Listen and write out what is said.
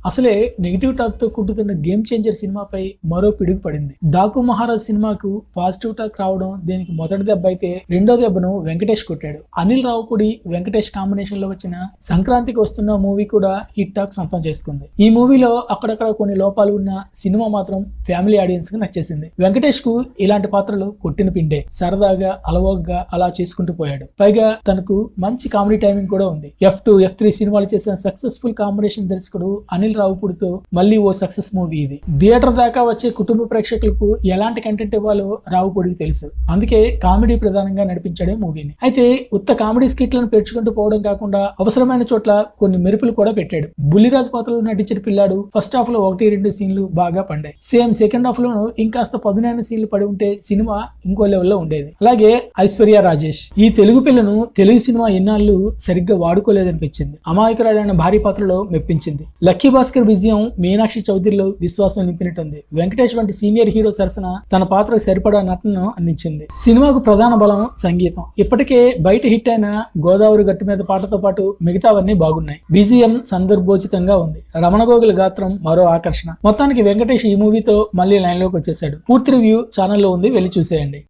అసలే negative talk తో కుట్టుతున్న game changer సినిమాపై మరో పిడుగు పడింది. డాకు మహారాజ్ సినిమాకు పాజిటివ్ టాక్ రావడం దీనికి మొదటి దెబ్బ అయితే, రెండో దెబ్బను వెంకటేష్ కొట్టాడు. అనిల్ రావుపూడి వెంకటేష్ కాంబినేషన్ లో వచ్చిన సంక్రాంతికి వస్తున్న మూవీ కూడా హిట్ టాక్ సొంతం చేసుకుంది. ఈ మూవీలో అక్కడక్కడ కొన్ని లోపాలు ఉన్న సినిమా మాత్రం ఫ్యామిలీ ఆడియన్స్ కి నచ్చేసింది. వెంకటేష్ కు ఇలాంటి పాత్రలు కొట్టిన పిండే. సరదాగా అలవోగ్గా అలా చేసుకుంటూ పోయాడు. పైగా తనకు మంచి కామెడీ టైమింగ్ కూడా ఉంది. F2, F3 సినిమాలు చేసిన సక్సెస్ఫుల్ కాంబినేషన్ దర్శకుడు అనిల్ రావుపూడితో మళ్ళీ ఓ సక్సెస్ మూవీ ఇది. థియేటర్ దాకా వచ్చే కుటుంబ ప్రేక్షకులకు ఎలాంటి కంటెంట్ ఇవ్వాలో రావుపూడికి తెలుసు. అందుకే కామెడీ ప్రధానంగా నడిపించాడు మూవీని. అయితే ఉత్త కామెడీ స్కిట్లను పెంచుకుంటూ పోవడం కాకుండా అవసరమైన చోట్ల కొన్ని మెరుపులు కూడా పెట్టాడు. బుల్లిరాజ్ పాత్రలో నటించిన పిల్లాడు ఫస్ట్ హాఫ్ లో 1-2 సీన్లు బాగా పండాయి. సేమ్ సెకండ్ హాఫ్ లోను ఇంకాస్త పదునైన సీన్లు పడి ఉంటే సినిమా ఇంకో లెవెల్లో ఉండేది. అలాగే ఐశ్వర్య రాజేష్ ఈ తెలుగు పిల్లను తెలుగు సినిమా ఎన్నాళ్ళు సరిగ్గా వాడుకోలేదనిపించింది. అమాయకురాలైన భారీ పాత్రలో మెప్పించింది. లక్కీ భాస్కర్ విజయం మీనాక్షి చౌదరిలో విశ్వాసం నింపినట్టుంది. వెంకటేష్ వంటి సీనియర్ హీరో సరసన తన పాత్రకు సరిపడా నటనను అందించింది. సినిమాకు ప్రధాన బలం సంగీతం. ఇప్పటికే బయట హిట్ అయిన గోదావరి గట్టు మీద పాటతో పాటు మిగతావన్నీ బాగున్నాయి. BGM సందర్భోచితంగా ఉంది. రమణ గోగుల గాత్రం మరో ఆకర్షణ. మొత్తానికి వెంకటేష్ ఈ మూవీతో మళ్ళీ లైన్ లోకి వచ్చేసాడు. పూర్తి రివ్యూ ఛానల్లో ఉంది, వెళ్ళి చూసేయండి.